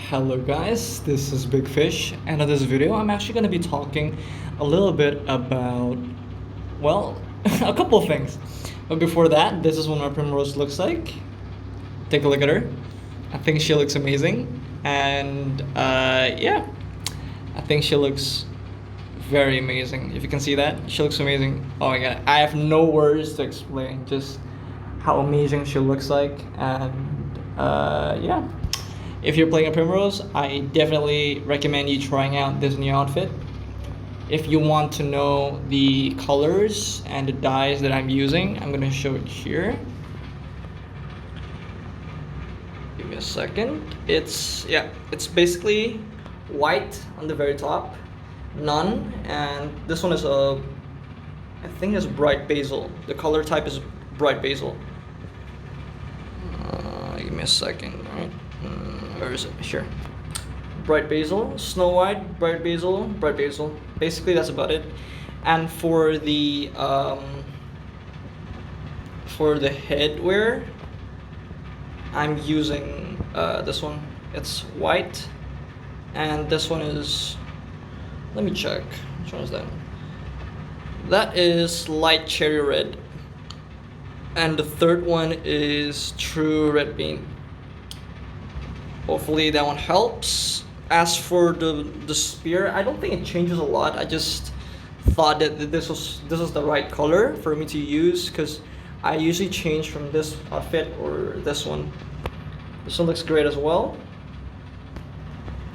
Hello guys, this is Bigfish, and in this video I'm actually going to be talking a little bit about, well, a couple of things. But before that, this is what my Primrose looks like. Take a look at her. I think she looks amazing, and yeah, I think she looks very amazing. If you can see that, she looks amazing. Oh my god, I have no words to explain just how amazing she looks like, and yeah. If you're playing a Primrose, I definitely recommend you trying out this new outfit. If you want to know the colors and the dyes that I'm using, I'm gonna show it here. Give me a second. It's basically white on the very top, none, and this one is I think it's bright basil. The color type is bright basil. Give me a second, right? Where is it? Here. Bright basil, snow white, bright basil, bright basil. Basically, that's about it. And for the headwear, I'm using this one. It's white, and this one is. Let me check. Which one is that? That is light cherry red, and the third one is true red bean. Hopefully that one helps. As for the spear, I don't think it changes a lot. I just thought that this was the right color for me to use, because I usually change from this outfit or this one. This one looks great as well,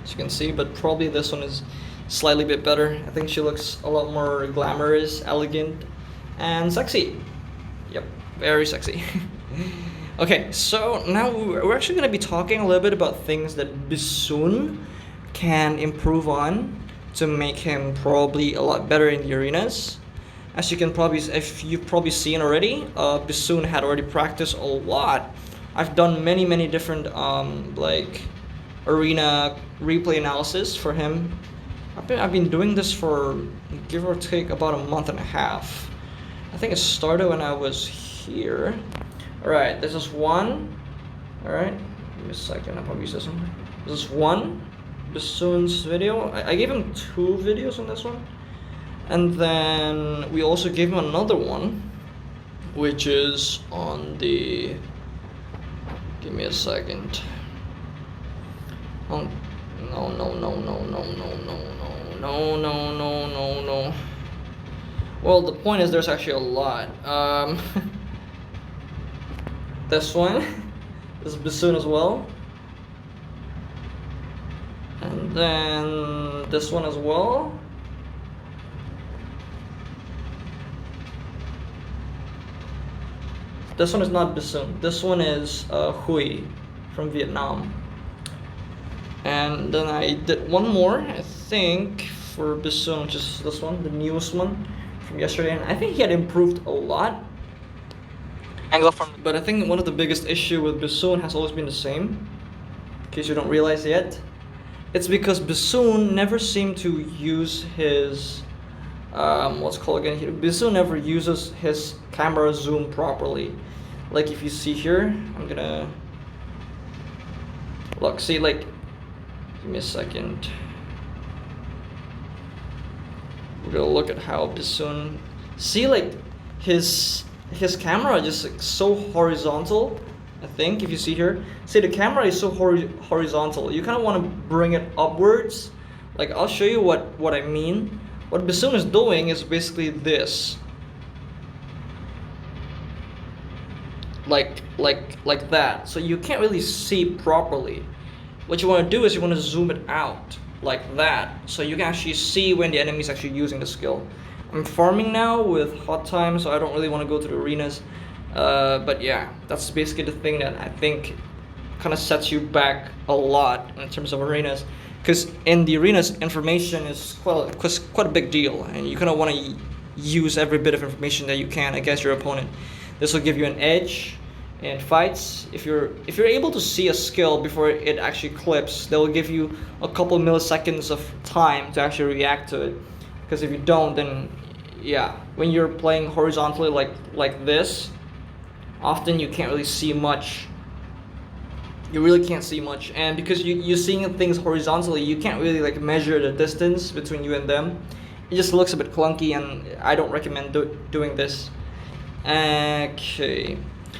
as you can see, but probably this one is slightly bit better. I think she looks a lot more glamorous, elegant, and sexy. Yep, very sexy. Okay, so now we're actually going to be talking a little bit about things that Bisun can improve on to make him probably a lot better in the arenas. As you can probably, if you've probably seen already, Bisun had already practiced a lot. I've done many different like arena replay analysis for him. I've been doing this for give or take about a month and a half. I think it started when I was here. Alright, this is one. Alright, give me a second, I'll probably use this one. This is one. Bisun's video. I gave him 2 videos on this one. And then we also gave him another one, which is on the. Give me a second. Oh, no. Well, the point is there's actually a lot. This one is Bisun as well, and then this one as well. This one is not Bisun. This one is Hui from Vietnam. And then I did one more, I think, for Bisun, which is this one, the newest one from yesterday, and I think he had improved a lot. But I think one of the biggest issue with Bisun has always been the same, in case you don't realize yet. It's because Bisun never seemed to use his what's called again. Bisun never uses his camera zoom properly. Like if you see here, I'm gonna look. See, like, give me a second. We're gonna look at how Bisun. See, like his camera just like so horizontal. I think if you see here, see the camera is so horizontal. You kind of want to bring it upwards. Like I'll show you what I mean. What Bisun is doing is basically this. Like that. So you can't really see properly. What you want to do is you want to zoom it out like that, so you can actually see when the enemy is actually using the skill. I'm farming now with hot time, so I don't really want to go to the arenas. But yeah, that's basically the thing that I think kind of sets you back a lot in terms of arenas. Because in the arenas, information is quite a big deal, and you kind of want to use every bit of information that you can against your opponent. This will give you an edge in fights. If you're able to see a skill before it actually clips, that will give you a couple milliseconds of time to actually react to it. Because if you don't, then yeah, when you're playing horizontally like this, often you can't really see much you really can't see much, and because you're seeing things horizontally, you can't really like measure the distance between you and them. It just looks a bit clunky, and I don't recommend doing this. Okay,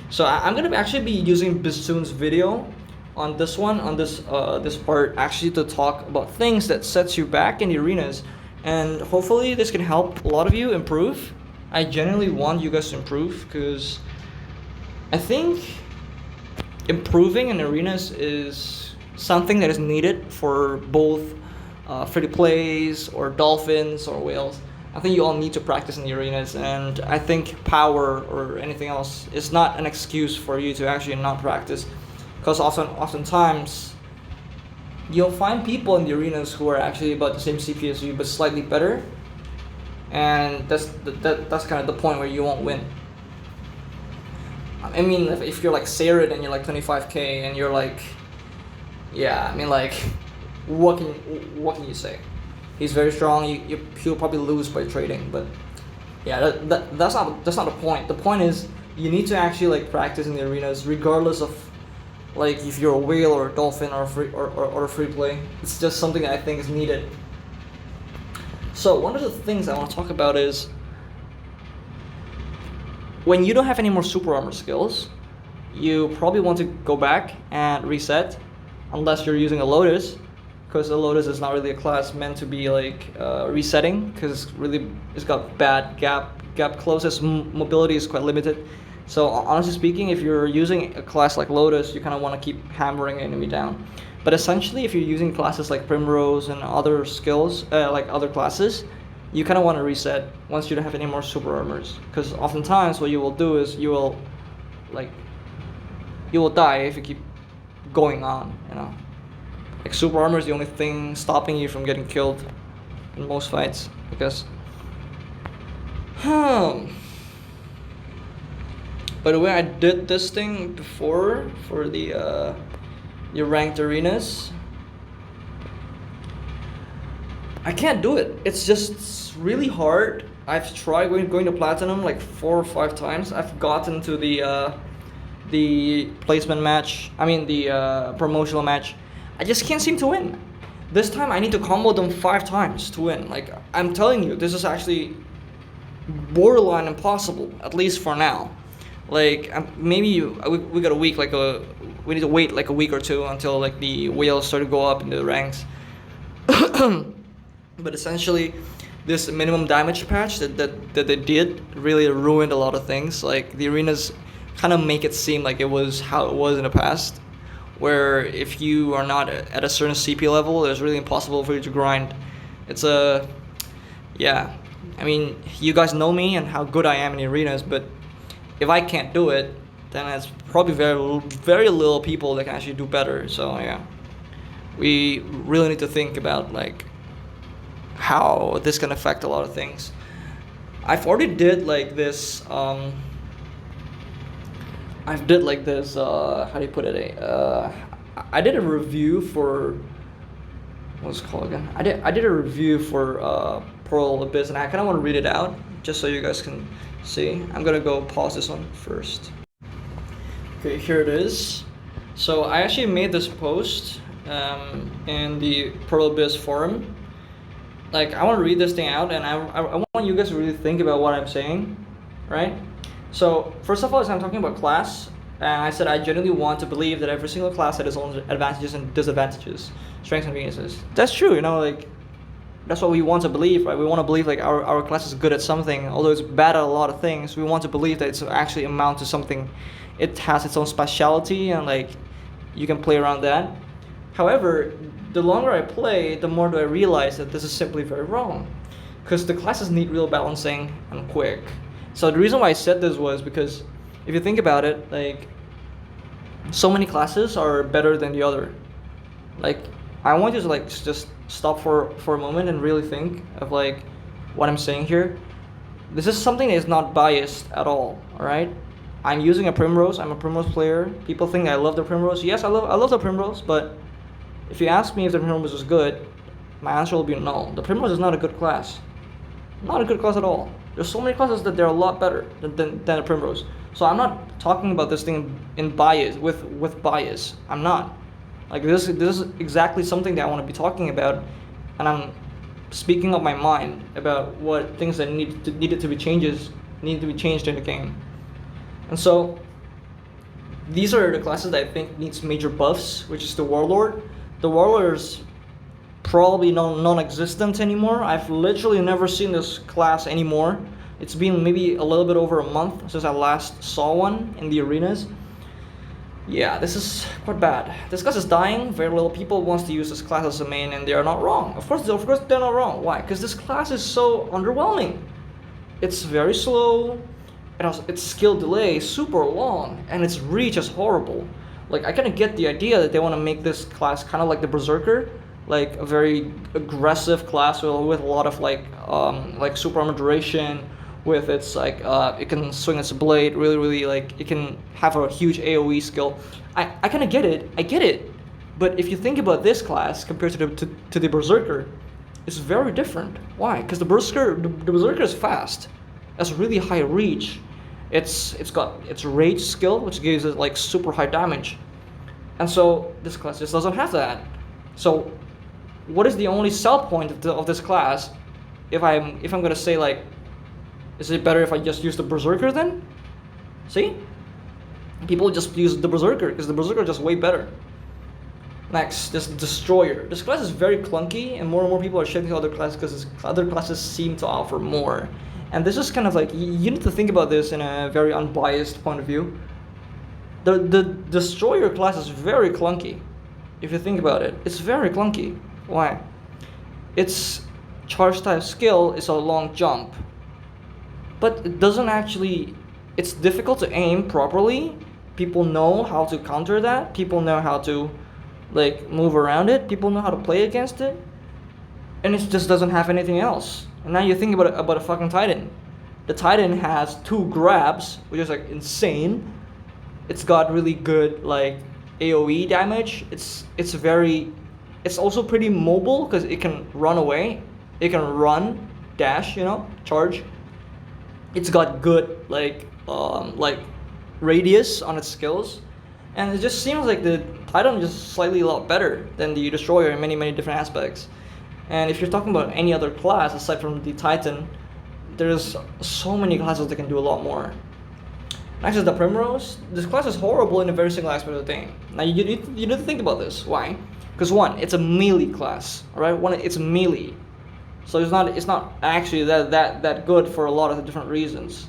so I'm gonna actually be using Bisoon's video on this one, on this part, actually, to talk about things that sets you back in the arenas, and hopefully this can help a lot of you improve. I genuinely want you guys to improve, because I think improving in arenas is something that is needed for both free to plays or dolphins or whales. I think you all need to practice in the arenas, and I think power or anything else is not an excuse for you to actually not practice, because oftentimes you'll find people in the arenas who are actually about the same CP as you but slightly better, and that's kind of the point where you won't win. I mean, if you're like Sarid and you're like 25k and you're like, yeah, I mean, like, what can you say? He's very strong. He'll probably lose by trading, but yeah, that's not the point. The point is you need to actually like practice in the arenas, regardless of like if you're a whale or a dolphin or a free play. It's just something that I think is needed. So one of the things I want to talk about is, when you don't have any more super armor skills, you probably want to go back and reset, unless you're using a Lotus, because the Lotus is not really a class meant to be like resetting, because it's got bad gap closest, mobility is quite limited. So honestly speaking, if you're using a class like Lotus, you kind of want to keep hammering the enemy down. But essentially, if you're using classes like Primrose and other skills, like other classes, you kind of want to reset once you don't have any more super armors, because oftentimes what you will do is you will die if you keep going on, you know. Like, super armor is the only thing stopping you from getting killed in most fights, because by the way, I did this thing before for the ranked arenas. I can't do it. It's just really hard. I've tried going to platinum like 4 or 5 times. I've gotten to the placement match. I mean the promotional match. I just can't seem to win. This time I need to combo them 5 times to win. Like, I'm telling you, this is actually borderline impossible, at least for now. Like, maybe we got a week, we need to wait like a week or 2 until like the whales start to go up into the ranks. But essentially, this minimum damage patch that they did really ruined a lot of things. Like, the arenas kind of make it seem like it was how it was in the past, where if you are not at a certain CP level, it's really impossible for you to grind. It's yeah, I mean, you guys know me and how good I am in the arenas, but if I can't do it, then it's probably very little people that can actually do better. So yeah, we really need to think about like how this can affect a lot of things. I've already did like this how do you put it, I did a review for, what's it called again? I did a review for Pearl Abyss, and I kind of want to read it out just so you guys can see. I'm gonna go pause this one first. Okay, here it is. So I actually made this post in the Pearl Abyss forum. Like, I want to read this thing out, and I want you guys to really think about what I'm saying, right? So first of all, I'm talking about class, and I said I genuinely want to believe that every single class had its own advantages and disadvantages, strengths and weaknesses. That's true, you know, like, that's what we want to believe, right? We want to believe like our class is good at something, although it's bad at a lot of things. We want to believe that it's actually amount to something. It has its own speciality, and like, you can play around that. However, the longer I play, the more do I realize that this is simply very wrong, because the classes need real balancing and quick. So the reason why I said this was because if you think about it, like, so many classes are better than the other. Like, I want you to like just stop for a moment and really think of like what I'm saying here. This is something that is not biased at all right? I'm using a Primrose. I'm a Primrose player. People think I love the Primrose. Yes, I love the Primrose, but if you ask me if the Primrose is good, my answer will be no. The Primrose is not a good class. Not a good class at all. There's so many classes that they're a lot better than the Primrose. So I'm not talking about this thing in bias with bias. I'm not. Like this is exactly something that I want to be talking about, and I'm speaking of my mind about what things that needed to be changed in the game. And so these are the classes that I think needs major buffs, which is the Warlord. The Warlord is probably non-existent anymore. I've literally never seen this class anymore. It's been maybe a little bit over a month since I last saw one in the arenas. Yeah, this is quite bad. This class is dying. Very little people wants to use this class as a main, and they are not wrong. Of course they're not wrong. Why? Because this class is so underwhelming. It's very slow. Its skill delay is super long, and its reach is horrible. Like, I kind of get the idea that they want to make this class kind of like the Berserker, like a very aggressive class with a lot of like super armor duration, with its like it can swing its blade really, like it can have a huge AoE skill. I kind of get it. I get it. But if you think about this class compared to the Berserker, it's very different. Why? Because the Berserker is fast. Has really high reach. It's got its rage skill, which gives it like super high damage. And so this class just doesn't have that. So what is the only sell point of this class? If I'm gonna say, like, is it better if I just use the Berserker then? See? People just use the Berserker because the Berserker is just way better. Next, this Destroyer. This class is very clunky, and more people are shifting to other classes because other classes seem to offer more. And this is kind of like, you need to think about this in a very unbiased point of view. The Destroyer class is very clunky. If you think about it, it's very clunky. Why? Its charge type skill is a long jump. But it doesn't actually, it's difficult to aim properly. People know how to counter that. People know how to like move around it. People know how to play against it. And it just doesn't have anything else. And now you think about a fucking Titan. The Titan has 2 grabs, which is like insane. It's got really good like AoE damage. It's also pretty mobile because it can run away. It can run, dash, charge. It's got good like radius on its skills. And it just seems like the Titan is just slightly a lot better than the Destroyer in many different aspects. And if you're talking about any other class aside from the Titan, there's so many classes that can do a lot more. Next is the Primrose. This class is horrible in a very single aspect of the thing. Now you need to think about this. Why? Because one, it's a melee class. Alright? One, it's melee. So it's not actually that good for a lot of different reasons.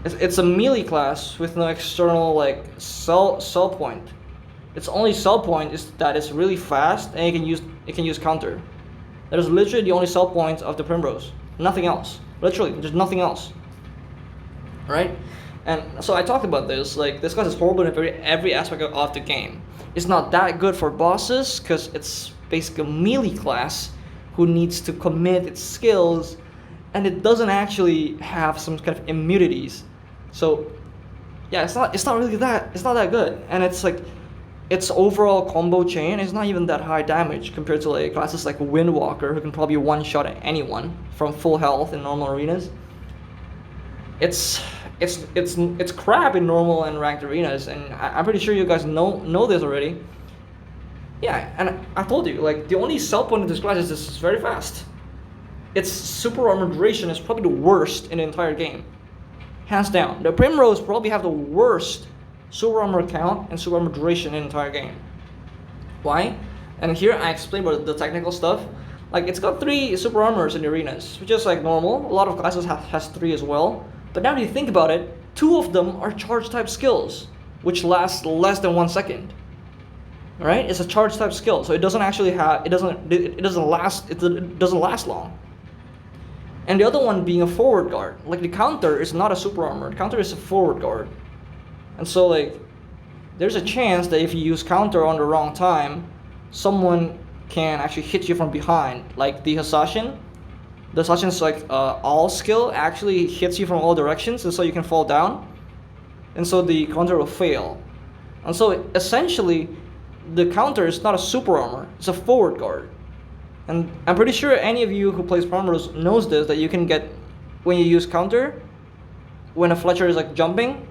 It's a melee class with no external like sell point. Its only sell point is that it's really fast and it can use counter. That is literally the only sell point of the Primrose. Nothing else. Literally, there's nothing else. Right? And so I talked about this. Like, this class is horrible in every aspect of the game. It's not that good for bosses because it's basically a melee class who needs to commit its skills, and it doesn't actually have some kind of immunities. So yeah, it's not that good. And it's like its overall combo chain is not even that high damage compared to like classes like Windwalker, who can probably one-shot at anyone from full health in normal arenas. It's crap in normal and ranked arenas, and I'm pretty sure you guys know this already. Yeah, and I told you, like, the only sell point of this class is it's very fast. Its super armor duration is probably the worst in the entire game. Hands down. The Primrose probably have the worst super armor count and super armor duration in the entire game. Why? And here I explain about the technical stuff. Like, it's got 3 super armors in the arenas, which is like normal. A lot of classes has 3 as well. But now that you think about it, 2 of them are charge type skills, which last less than 1 second. Right? It's a charge type skill, so it doesn't actually have it doesn't last long. And the other one being a forward guard. Like, the counter is not a super armor. The counter is a forward guard. And so like there's a chance that if you use counter on the wrong time, someone can actually hit you from behind. Like the Assassin. The Assassin's like all skill actually hits you from all directions, and so you can fall down. And so the counter will fail. And so essentially the counter is not a super armor, it's a forward guard. And I'm pretty sure any of you who plays Primrose knows this, that you can get, when you use counter, when a Fletcher is like jumping,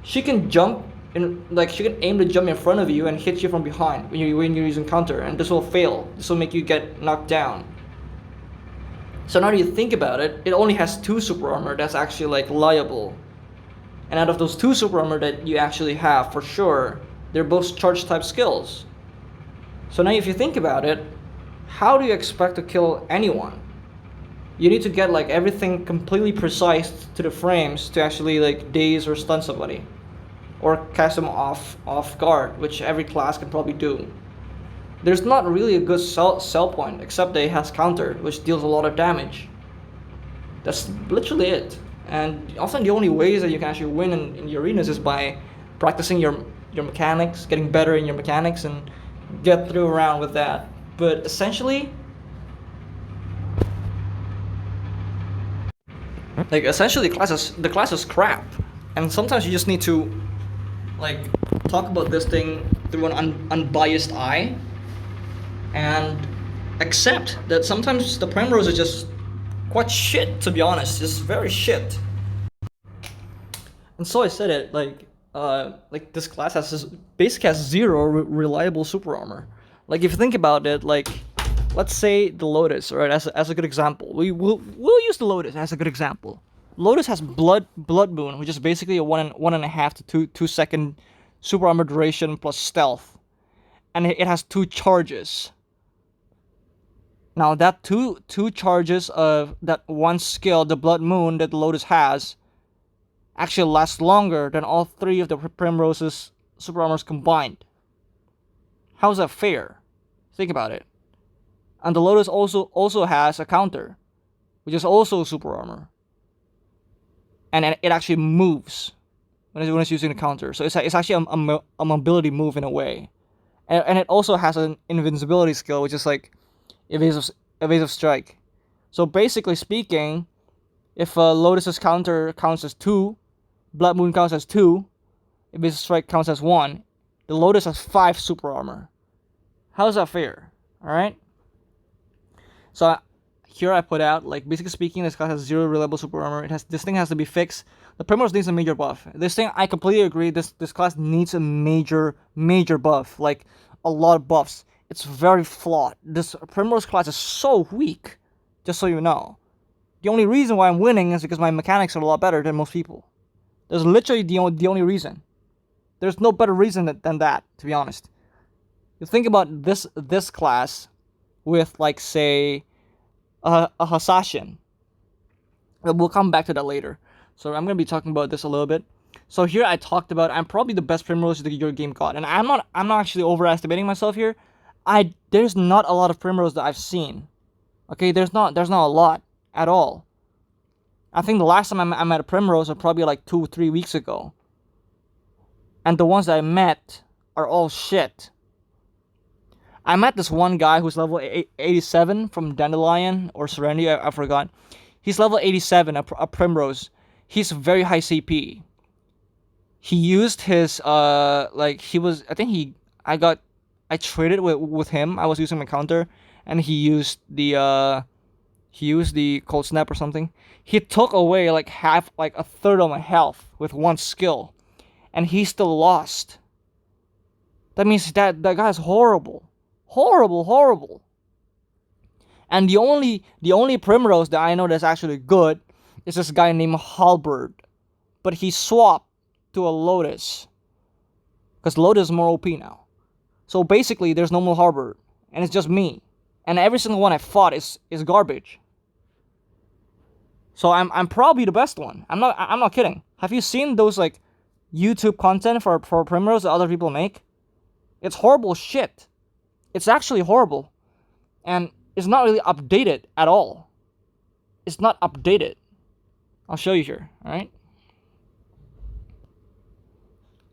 she can jump in, like she can aim to jump in front of you and hit you from behind when you're using counter, and this will fail. This will make you get knocked down. So now that you think about it, it only has 2 super armor that's actually like liable. And out of those 2 super armor that you actually have for sure, they're both charge type skills. So now if you think about it, how do you expect to kill anyone? You need to get like everything completely precise to the frames to actually like daze or stun somebody, or cast them off guard, which every class can probably do. There's not really a good sell point except that it has counter, which deals a lot of damage. That's literally it. And often the only ways that you can actually win in the arenas is by practicing your mechanics, getting better in your mechanics, and get through around with that. But essentially, the class is crap, and sometimes you just need to like talk about this thing through an unbiased eye, and accept that sometimes the Primrose is just quite shit, to be honest. Just very shit. And so I said it like this class basically has 0 reliable super armor. Like if you think about it, like let's say the Lotus, right, as a good example. We'll use the Lotus as a good example. Lotus has Blood Moon, which is basically a 1.5 to 2 second super armor duration plus stealth, and it has 2 charges. Now that two charges of that one skill, the Blood Moon that the Lotus has, actually lasts longer than all 3 of the Primrose's super armors combined. How's that fair? Think about it. And the Lotus also has a counter, which is also super armor, and it actually moves when it's using the counter. So it's actually a mobility move in a way, and it also has an invincibility skill, which is like evasive strike. So basically speaking, if Lotus's counter counts as 2, Blood Moon counts as 2, evasive strike counts as 1, the Lotus has 5 super armor. How's that fair? All right. So here I put out, like, basically speaking, this class has 0 reliable super armor. This thing has to be fixed. The Primrose needs a major buff. This thing, I completely agree. This class needs a major buff, like a lot of buffs. It's very flawed. This Primrose class is so weak, just so you know. The only reason why I'm winning is because my mechanics are a lot better than most people. There's literally the only reason. There's no better reason than that, to be honest. You think about this class with, like, say, a Hasashin. We'll come back to that later. So I'm going to be talking about this a little bit. So here I talked about I'm probably the best Primrose that your game got. And I'm not actually overestimating myself here. There's not a lot of Primrose that I've seen. Okay, there's not a lot at all. I think the last time I met a Primrose was probably like 2-3 weeks ago. And the ones that I met are all shit. I met this one guy who's level 87 from Dandelion or Serenity, I forgot. He's level 87, a Primrose. He's very high CP. He used his I traded with him. I was using my counter, and he used the cold snap or something. He took away like a third of my health with one skill, and he still lost. That means that guy's horrible. Horrible. And the only Primrose that I know that's actually good is this guy named Halberd. But he swapped to a Lotus, because Lotus is more OP now. So basically there's no more Halberd, and it's just me. And every single one I fought is garbage. So I'm probably the best one. I'm not kidding. Have you seen those like YouTube content for Primrose that other people make? It's horrible shit. It's actually horrible. And it's not really updated at all. It's not updated. I'll show you here, alright?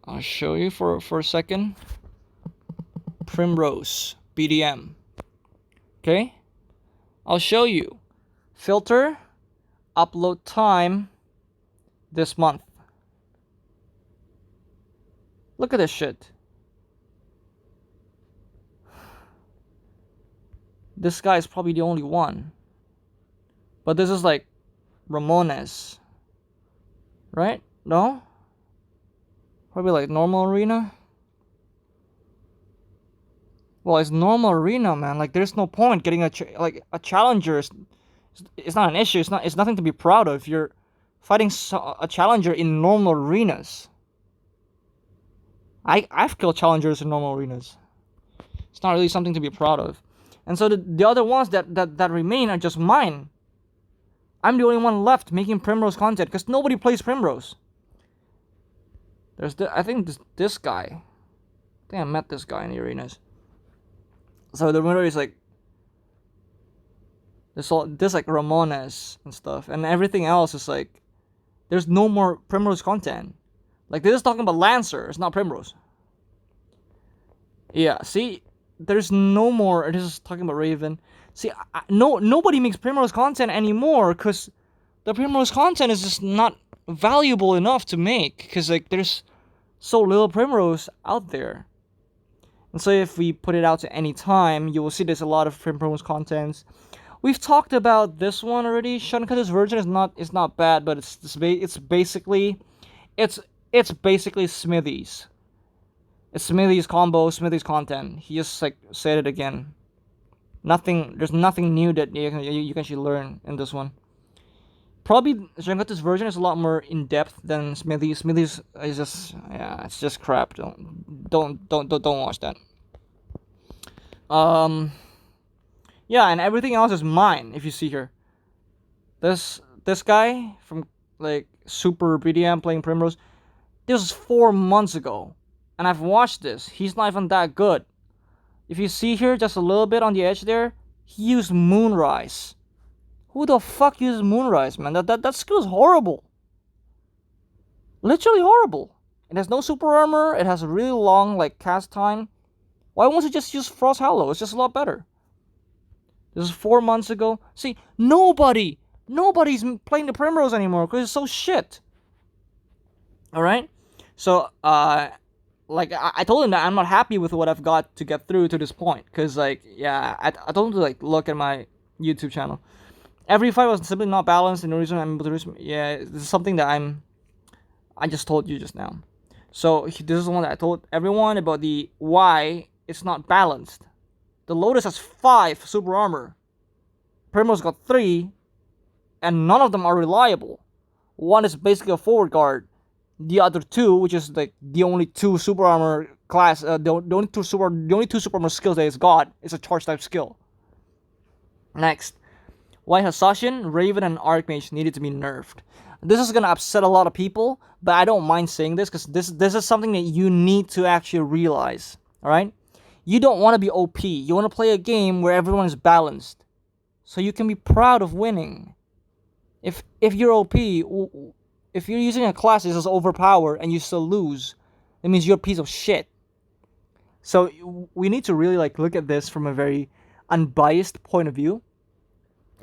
I'll show you for a second. Primrose BDM. Okay? I'll show you. Filter, upload time, this month. Look at this shit. This guy is probably the only one. But this is like Ramones. right? No? Probably like normal arena. Well, it's normal arena, man. Like, there's no point getting a challenger. It's not an issue. It's nothing to be proud of. You're fighting a challenger in normal arenas. I've killed challengers in normal arenas. It's not really something to be proud of. And so the other ones that remain are just mine. I'm the only one left making Primrose content because nobody plays Primrose. I think this guy. I think I met this guy in the arenas. So the winner is like this like Ramones and stuff, and everything else is like there's no more Primrose content. Like, this is talking about Lancer, it's not Primrose. Yeah, see, there's no more. This is talking about Raven. See, nobody makes Primrose content anymore because the Primrose content is just not valuable enough to make because like there's so little Primrose out there. And so if we put it out to any time, you will see there's a lot of Primrose contents. We've talked about this one already. Shunkata's version is not bad, but it's basically Smithy's. It's Smithy's combo, Smithy's content. He just like said it again. There's nothing new that you can actually learn in this one. Probably Shunkata's version is a lot more in depth than Smithy's. Smithy's is just it's just crap. Don't watch that. Yeah, and everything else is mine. If you see here, this guy from like Super BDM playing Primrose, this was 4 months ago, and I've watched this. He's not even that good. If you see here, just a little bit on the edge there, he used Moonrise. Who the fuck uses Moonrise, man? That skill is horrible. Literally horrible. It has no super armor. It has a really long like cast time. Why won't you just use Frost Hallow? It's just a lot better. This is 4 months ago. See, nobody's playing the Primrose anymore because it's so shit. Alright? So, like, I told him that I'm not happy with what I've got to get through to this point. Because, like, yeah, I told him to, like, look at my YouTube channel. Every fight was simply not balanced, and the reason I'm able to yeah, this is something that I just told you just now. So, this is the one that I told everyone about the why it's not balanced. The Lotus has 5 super armor. Primrose got 3, and none of them are reliable. One is basically a forward guard. The other 2, which is like the only 2 super armor class, the only two super armor skills that it's got, is a charge type skill. Next, why Assassin, Raven, and Archmage needed to be nerfed. This is gonna upset a lot of people, but I don't mind saying this because this is something that you need to actually realize. All right. You don't want to be OP. You want to play a game where everyone is balanced. So you can be proud of winning. If you're OP, if you're using a class that is overpowered and you still lose, it means you're a piece of shit. So we need to really like look at this from a very unbiased point of view.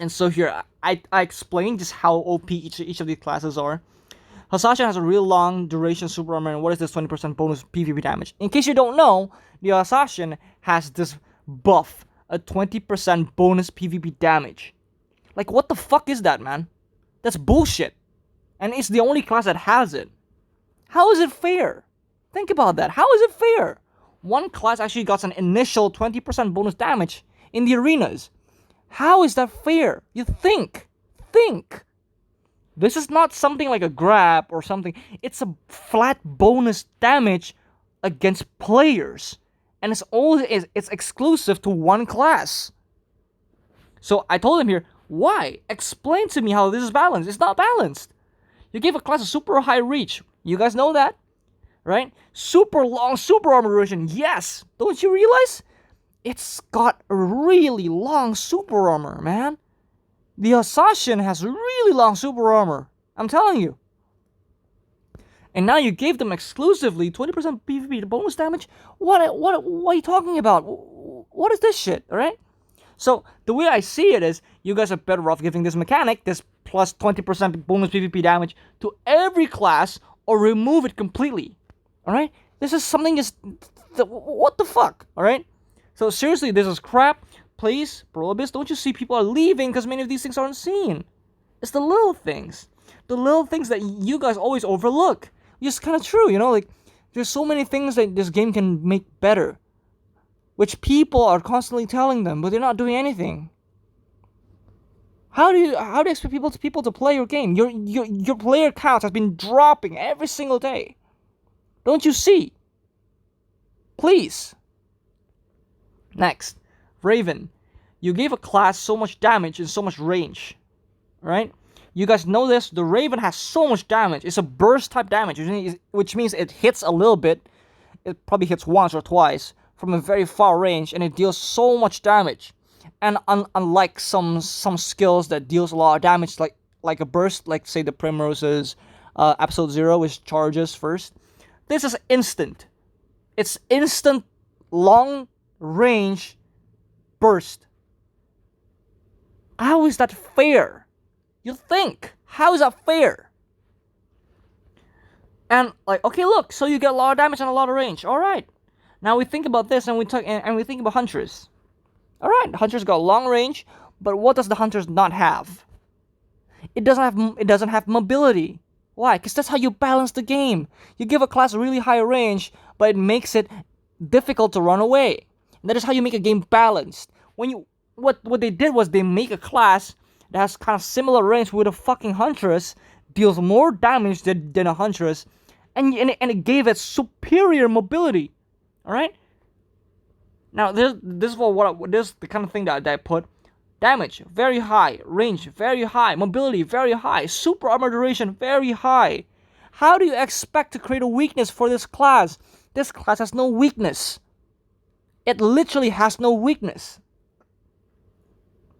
And so here, I explained just how OP each of these classes are. Hasashin has a real long duration super armor, and what is this 20% bonus PvP damage? In case you don't know, the Assassin has this buff, a 20% bonus PvP damage. Like, what the fuck is that, man? That's bullshit. And it's the only class that has it. How is it fair? Think about that. How is it fair? One class actually got an initial 20% bonus damage in the arenas. How is that fair? You think. This is not something like a grab or something. It's a flat bonus damage against players. And it's exclusive to one class. So I told him here, why? Explain to me how this is balanced. It's not balanced. You gave a class a super high reach. You guys know that? Right? Super long super armor duration. Yes. Don't you realize? It's got a really long super armor, man. The Assassin has really long super armor. I'm telling you. And now you gave them exclusively 20% PvP bonus damage? What are you talking about? What is this shit, alright? So, the way I see it is, you guys are better off giving this mechanic, this plus 20% bonus PvP damage, to every class, or remove it completely. Alright? This is something just... What the fuck? Alright? So, seriously, this is crap. Please, Prolobis, don't you see people are leaving because many of these things aren't seen? It's the little things. the little things that you guys always overlook. It's kind of true, you know, like, there's so many things that this game can make better, which people are constantly telling them, but they're not doing anything. How do you expect people to play your game? Your player count has been dropping every single day. Don't you see? Please. Next, Raven. You gave a class so much damage and so much range, right? You guys know this. The Raven has so much damage. It's a burst type damage, which means it hits a little bit. It probably hits once or twice from a very far range, and it deals so much damage. And unlike some skills that deals a lot of damage, like a burst, like say the Primrose's episode 0, which charges first, this is instant. It's instant, long range burst. How is that fair? You think, how is that fair? And like, okay, look, so you get a lot of damage and a lot of range. All right. Now we think about this, and we think about Huntress. All right, Hunter's got long range, but what does the Hunter's not have? It doesn't have mobility. Why? Because that's how you balance the game. You give a class a really high range, but it makes it difficult to run away. And that is how you make a game balanced. What they did was they make a class that has kind of similar range with a fucking Huntress, deals more damage than a Huntress, and it gave it superior mobility. All right. Now, this is the kind of thing that I put. Damage, very high. Range, very high. Mobility, very high. Super armor duration, very high. How do you expect to create a weakness for this class? This class has no weakness. It literally has no weakness.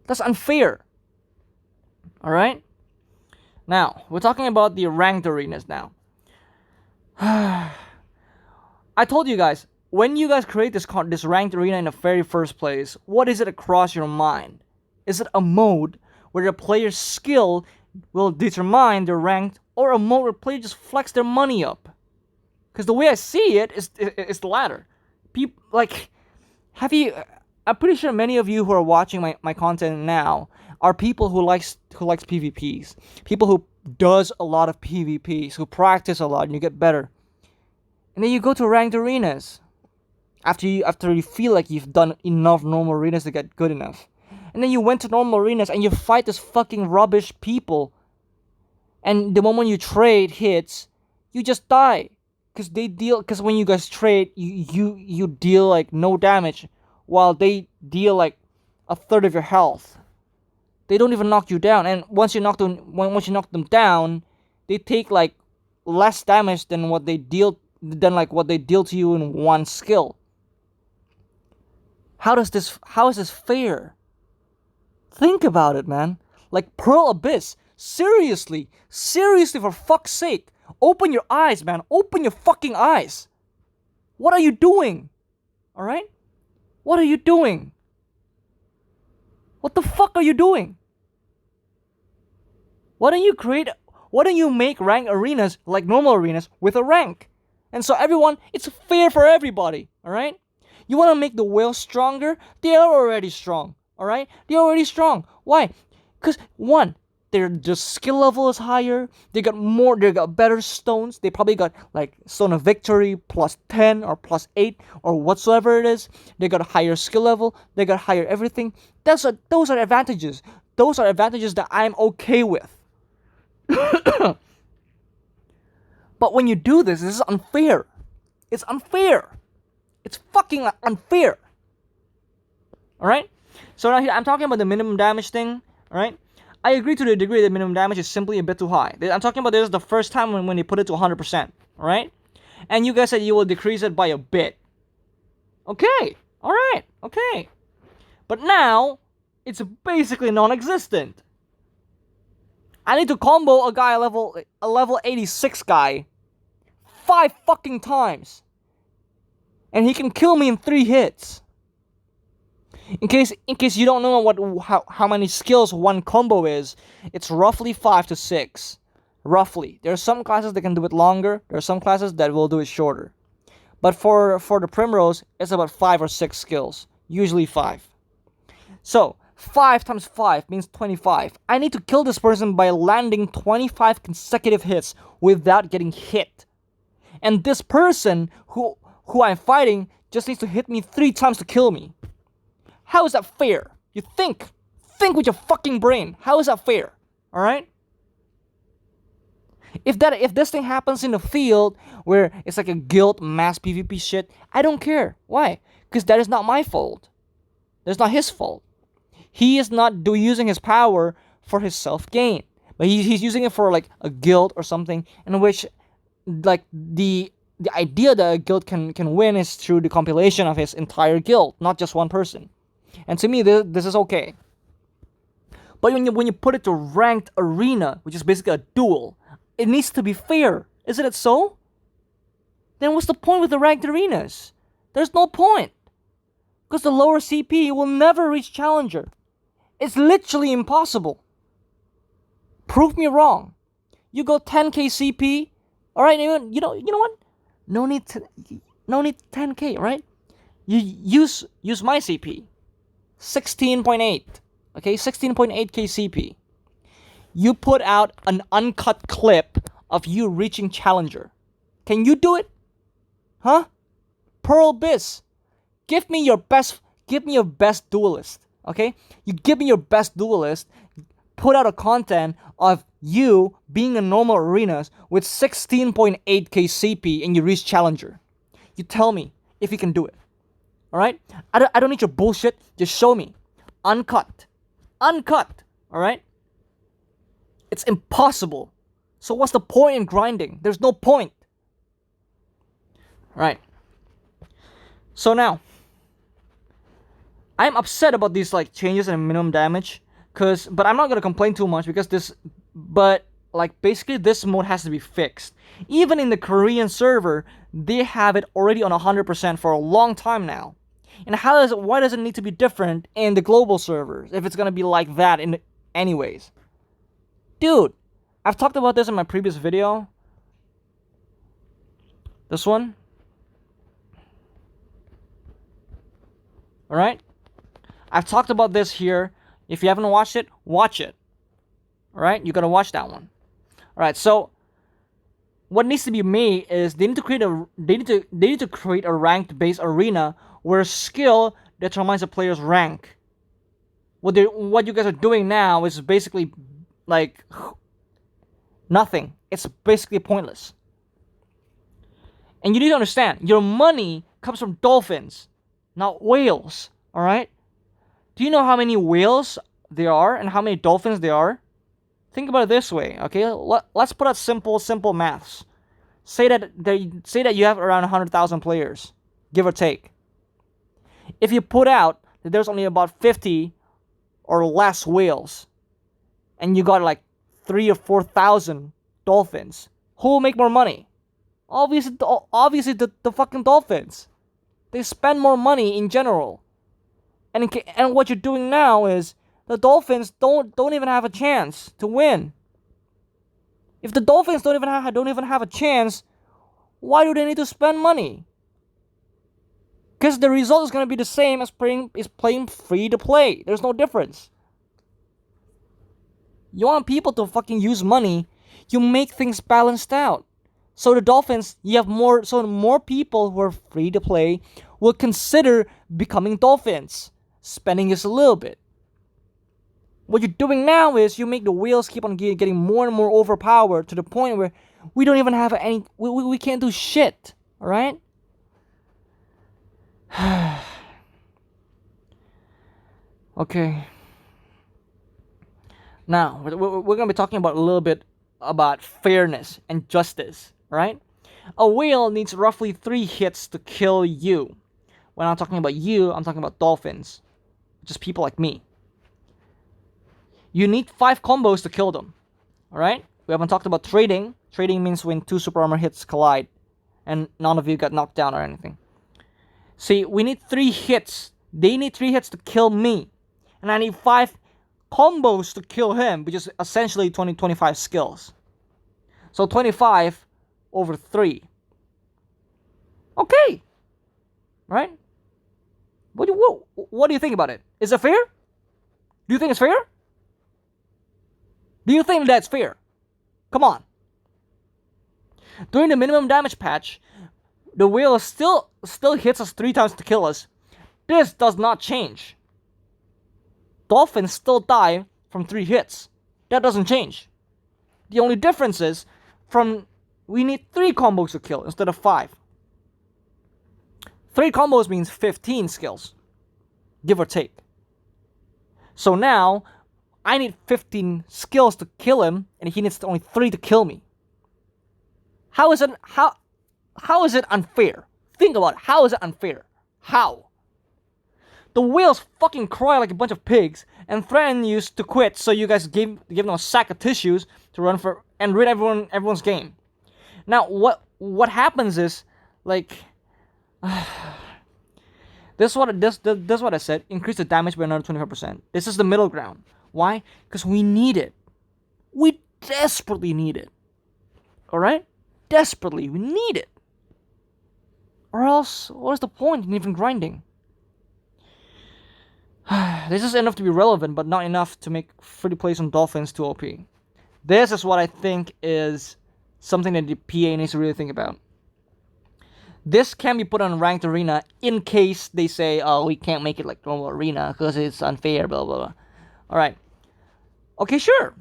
That's unfair. Alright? Now, we're talking about the ranked arenas now. I told you guys, when you guys create this ranked arena in the very first place, what is it across your mind? Is it a mode where the player's skill will determine their ranked, or a mode where players just flex their money up? Because the way I see it is the latter. People like, I'm pretty sure many of you who are watching my content now are people who likes PvPs, people who does a lot of PvPs, who practice a lot, and you get better. And then you go to ranked arenas after you feel like you've done enough normal arenas to get good enough. And then you went to normal arenas and you fight this fucking rubbish people. And the moment you trade hits, you just die. Because when you guys trade, you deal like no damage, while they deal like a third of your health. They don't even knock you down, and once you knock them down, they take like less damage than what they deal to you in one skill. How is this fair? Think about it, man. Like Pearl Abyss. Seriously, for fuck's sake. Open your eyes, man. Open your fucking eyes. What are you doing? Alright? What are you doing? What the fuck are you doing? Why don't you make ranked arenas like normal arenas with a rank? And so it's fair for everybody, alright? You want to make the whales stronger? They are already strong, alright? They're already strong. Why? Because, one, their skill level is higher. They got better stones. They probably got like Stone of Victory plus 10 or plus 8 or whatsoever it is. They got a higher skill level. They got higher everything. Those are advantages. Those are advantages that I'm okay with. But when you do this is unfair. It's unfair. It's fucking unfair. Alright? So now here, I'm talking about the minimum damage thing. Alright? I agree to the degree that minimum damage is simply a bit too high. I'm talking about this is the first time when they put it to 100%. Alright? And you guys said you will decrease it by a bit. Okay. Alright. Okay. But now, it's basically non-existent. I need to combo a guy, a level 86 guy 5 fucking times. And he can kill me in 3 hits. In case you don't know how many skills one combo is, it's roughly 5 to 6. Roughly. There are some classes that can do it longer. There are some classes that will do it shorter. But for the Primrose, it's about 5 or 6 skills. Usually 5. So, 5 times 5 means 25. I need to kill this person by landing 25 consecutive hits without getting hit. And this person who I'm fighting just needs to hit me 3 times to kill me. How is that fair? You think with your fucking brain. How is that fair? All right? If this thing happens in the field where it's like a guild mass PvP shit, I don't care. Why? Because that is not my fault. That's not his fault. He is not using his power for his self gain, but he's using it for like a guild or something, in which like the idea that a guild can win is through the compilation of his entire guild, not just one person. And to me, this is okay. But when you put it to ranked arena, which is basically a duel, it needs to be fair. Isn't it so? Then what's the point with the ranked arenas? There's no point. Because the lower CP will never reach Challenger. It's literally impossible. Prove me wrong. You go 10k CP, alright, you know what? No need 10k, right? You use my CP. 16.8. Okay, 16.8k CP. You put out an uncut clip of you reaching Challenger. Can you do it? Huh? Pearl Biz. Give me your best duelist. Okay? You give me your best duelist, put out a content of you being in normal arenas with 16.8k CP and you reach Challenger. You tell me if you can do it. Alright? I don't need your bullshit. Just show me. Uncut. Alright? It's impossible. So what's the point in grinding? There's no point. Alright. So now, I'm upset about these like changes in minimum damage, but I'm not gonna complain too much because basically this mode has to be fixed. Even in the Korean server, they have it already on 100% for a long time now. And why does it need to be different in the global servers if it's gonna be like that anyways? Dude, I've talked about this in my previous video. This one. Alright? I've talked about this here. If you haven't watched it, watch it. Alright? You gotta watch that one. Alright, so what needs to be made is they need to create a ranked based arena where skill determines a player's rank. What you guys are doing now is basically like nothing. It's basically pointless. And you need to understand, your money comes from dolphins, not whales. Alright? Do you know how many whales there are and how many dolphins there are? Think about it this way, okay? Let's put out simple maths. Say that you have around 100,000 players, give or take. If you put out that there's only about 50 or less whales, and you got like 3,000 or 4,000 dolphins, who will make more money? Obviously the fucking dolphins. They spend more money in general. And what you're doing now is the dolphins don't even have a chance to win. If the dolphins don't even have a chance, why do they need to spend money? Because the result is going to be the same as playing free to play. There's no difference. You want people to fucking use money, you make things balanced out. So the dolphins, more people who are free to play will consider becoming dolphins, spending just a little bit. What you're doing now is you make the whales keep on getting more and more overpowered to the point where we don't even have any, we can't do shit, alright? Okay. Now, we're going to be talking about a little bit about fairness and justice, right? A whale needs roughly 3 hits to kill you. When I'm talking about you, I'm talking about dolphins. Just people like me. You need 5 combos to kill them, alright? We haven't talked about trading. Trading means when 2 super armor hits collide and none of you got knocked down or anything. See, we need 3 hits. They need 3 hits to kill me. And I need 5 combos to kill him, which is essentially 25 skills. So 25 over 3. Okay. Right? What do you think about it? Is it fair? Do you think it's fair? Do you think that's fair? Come on. During the minimum damage patch, the whale still hits us 3 times to kill us. This does not change. Dolphins still die from 3 hits. That doesn't change. The only difference is we need 3 combos to kill instead of 5. 3 combos means 15 skills, give or take. So now, I need 15 skills to kill him, and he needs only 3 to kill me. How is it unfair? Think about it. How is it unfair? How? The whales fucking cry like a bunch of pigs and threaten you to quit, so you guys give them a sack of tissues to run for and rid everyone's game. Now what happens is, like, this is what I said. Increase the damage by another 25%. This is the middle ground. Why? Because we need it. We desperately need it. Alright? Desperately. We need it. Or else, what is the point in even grinding? This is enough to be relevant, but not enough to make free-to-play on Dolphins too OP. This is what I think is something that the PA needs to really think about. This can be put on ranked arena in case they say, oh, we can't make it like normal arena because it's unfair, blah, blah, blah. Alright. Okay, sure.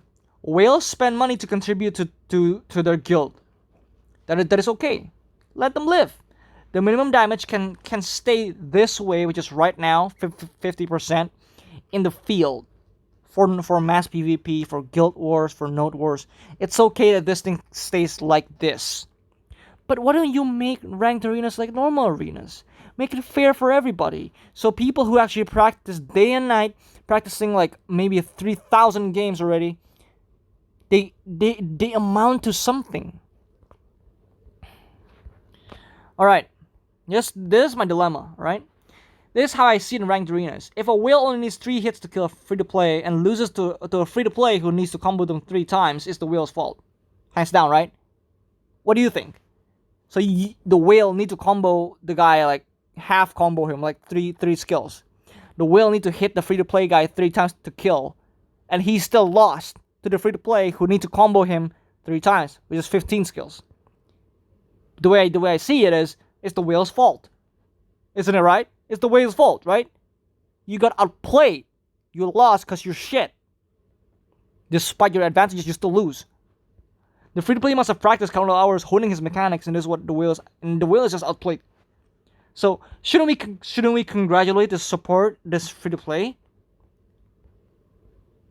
Whales spend money to contribute to their guild. That is okay. Let them live. The minimum damage can stay this way, which is right now 50% in the field for mass PvP, for guild wars, for node wars. It's okay that this thing stays like this. But why don't you make ranked arenas like normal arenas? Make it fair for everybody. So people who actually practice day and night, practicing like maybe 3,000 games already, they amount to something. Alright. Yes, this is my dilemma, right? This is how I see it in ranked arenas. If a whale only needs 3 hits to kill a free-to-play and loses to a free-to-play who needs to combo them 3 times, it's the whale's fault. Hands down, right? What do you think? So the whale need to combo the guy, like half combo him, like three skills. The whale need to hit the free-to-play guy 3 times to kill, and he's still lost to the free-to-play who need to combo him 3 times, which is 15 skills. The way I see it is, it's the whale's fault. Isn't it right? It's the whale's fault, right? You got outplayed. You lost because you're shit. Despite your advantages, you still lose. The free-to-play must have practiced countless hours honing his mechanics, and this is what the whale is just outplayed. So shouldn't we congratulate the support this free-to-play?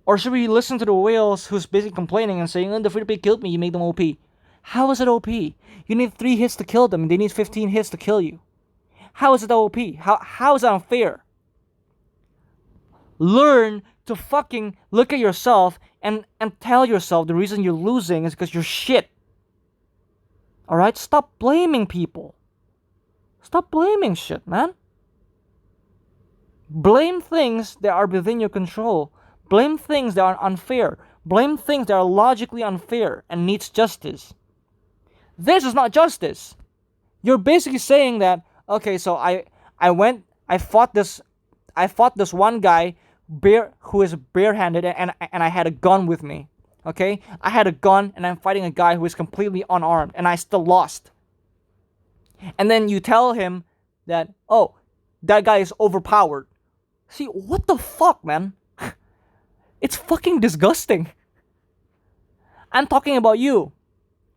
Or should we listen to the whales who's basically complaining and saying, oh, the free-to-play killed me, you made them OP? How is it OP? You need 3 hits to kill them, and they need 15 hits to kill you. How is it OP? How is that unfair? Learn to fucking look at yourself and tell yourself the reason you're losing is because you're shit. Alright? Stop blaming people. Stop blaming shit, man. Blame things that are within your control. Blame things that are unfair. Blame things that are logically unfair and needs justice. This is not justice. You're basically saying that, okay, so I fought this one guy who is barehanded and I had a gun with me. Okay? I had a gun and I'm fighting a guy who is completely unarmed and I still lost. And then you tell him that, oh, that guy is overpowered. See, what the fuck, man? It's fucking disgusting. I'm talking about you,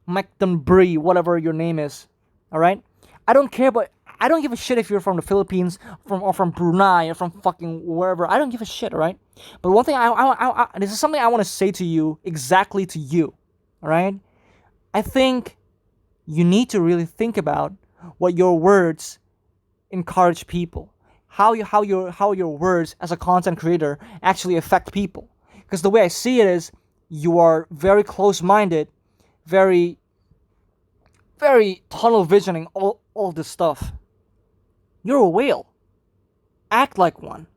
Mactonbree, whatever your name is. Alright? I don't give a shit if you're from the Philippines, from Brunei, or from fucking wherever. I don't give a shit, alright? But one thing this is something I want to say to you, exactly to you. Alright? I think you need to really think about what your words encourage people. How your words as a content creator actually affect people. Because the way I see it is, you are very close-minded, very tunnel visioning all this stuff. You're a whale. Act like one.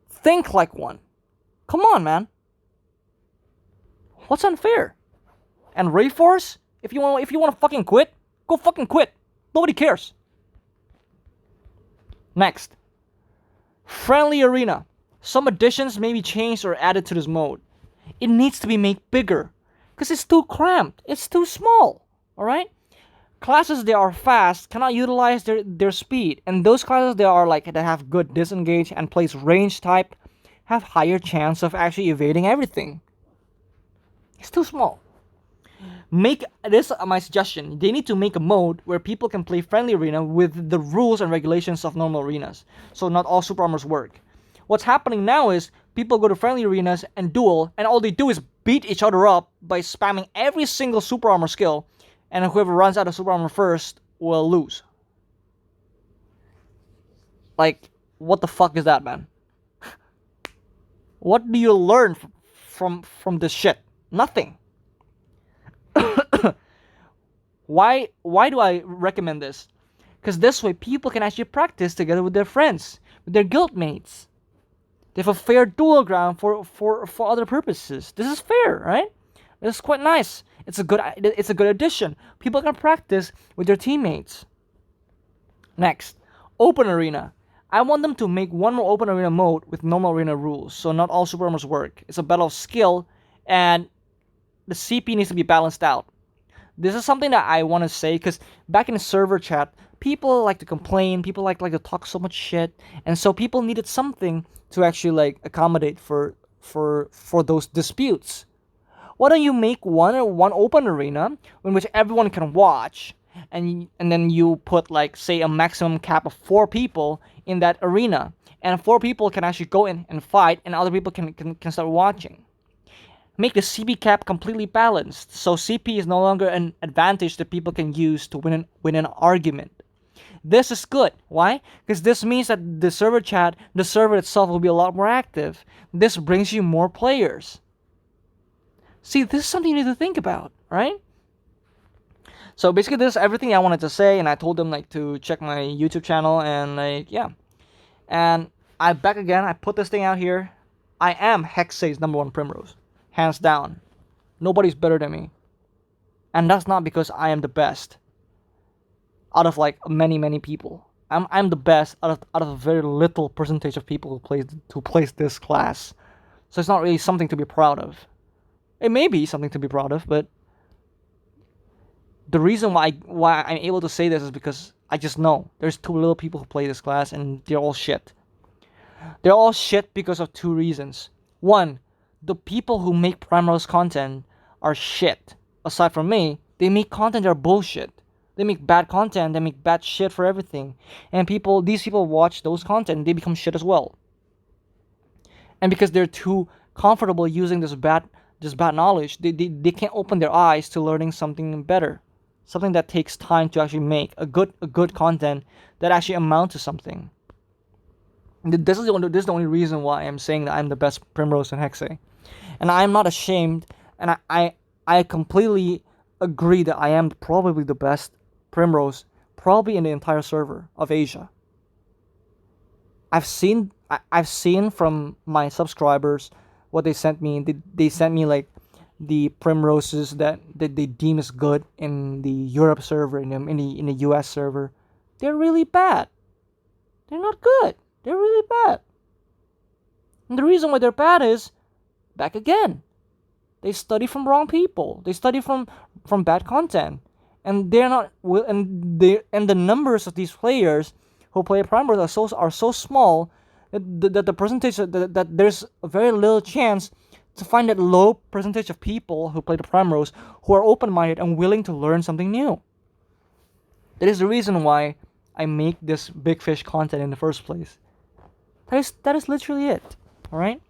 Think like one. Come on, man. What's unfair? And Rayforce, if you want to fucking quit, go fucking quit. Nobody cares. Next. Friendly arena. Some additions may be changed or added to this mode. It needs to be made bigger because it's too cramped. It's too small. All right. Classes that are fast cannot utilize their speed, and those classes that have good disengage and place range type have higher chance of actually evading everything. It's too small. Make this my suggestion. They need to make a mode where people can play friendly arena with the rules and regulations of normal arenas. So not all super armors work. What's happening now is people go to friendly arenas and duel, and all they do is beat each other up by spamming every single super armor skill, and whoever runs out of super armor first will lose. Like, what the fuck is that, man? What do you learn from this shit? Nothing. Why do I recommend this? Because this way people can actually practice together with their friends, with their guildmates. They have a fair duel ground for other purposes. This is fair, right? This is quite nice. It's a good addition. People can practice with their teammates. Next, open arena. I want them to make one more open arena mode with normal arena rules, so not all super armors work. It's a battle of skill, and the CP needs to be balanced out. This is something that I want to say because back in the server chat, people like to complain, people like to talk so much shit, and so people needed something to actually like accommodate for those disputes. Why don't you make one open arena in which everyone can watch, and then you put like say a maximum cap of 4 people in that arena, and 4 people can actually go in and fight, and other people can start watching. Make the CP cap completely balanced, so CP is no longer an advantage that people can use to win an argument. This is good. Why? Because this means that the server chat, the server itself will be a lot more active. This brings you more players. See, this is something you need to think about, right? So basically this is everything I wanted to say, and I told them like to check my YouTube channel, and like yeah. And I'm back again. I put this thing out here. I am Hexay's #1 Primrose. Hands down. Nobody's better than me. And that's not because I am the best out of like many people. I'm the best out of a very little percentage of people who plays this class. So it's not really something to be proud of. It may be something to be proud of, but the reason why I'm able to say this is because I just know there's too little people who play this class, and they're all shit. They're all shit because of 2 reasons. One, the people who make Primrose content are shit. Aside from me, they make content that are bullshit. They make bad content, they make bad shit for everything. And these people watch those content, they become shit as well. And because they're too comfortable using this bad knowledge, they can't open their eyes to learning something better. Something that takes time to actually make a good content that actually amount to something. This is the only reason why I'm saying that I'm the best Primrose in Hexay. And I'm not ashamed, and I completely agree that I am probably the best Primrose, probably in the entire server of Asia. I've seen from my subscribers what they sent me. They sent me like the Primroses that they deem as good in the Europe server, in the US server. They're really bad. They're not good. They're really bad. And the reason why they're bad is, back again, they study from wrong people. They study from bad content, and they're not. And the numbers of these players who play Primrose are so small that the percentage that there's a very little chance to find that low percentage of people who play the Primrose who are open-minded and willing to learn something new. That is the reason why I make this Bigfish content in the first place. That is literally it. Alright?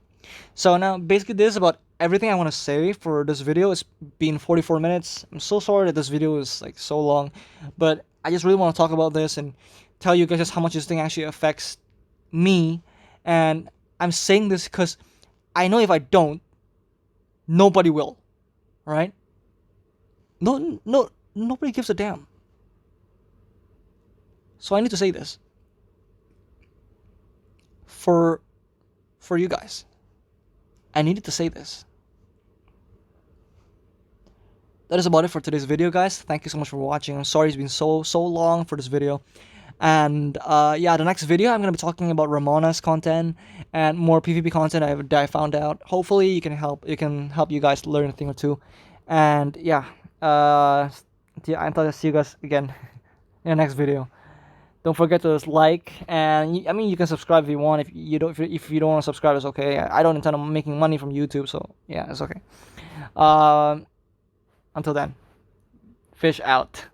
So now basically this is about everything I want to say for this video. It's been 44 minutes. I'm so sorry that this video is like so long, but I just really want to talk about this and tell you guys just how much this thing actually affects me. And I'm saying this because I know if I don't, nobody will. Alright? Nobody gives a damn. So I need to say this. For you guys. I needed to say this. That is about it for today's video, guys. Thank you so much for watching. I'm sorry it's been so long for this video. And yeah, the next video I'm gonna be talking about Ramona's content and more PvP content that I found out. Hopefully, you can help. It can help you guys learn a thing or two. And yeah, yeah, I'll see you guys again in the next video. Don't forget to like, and I mean, you can subscribe if you want. If you don't want to subscribe, it's okay. I don't intend on making money from YouTube, so yeah, it's okay. Until then, fish out.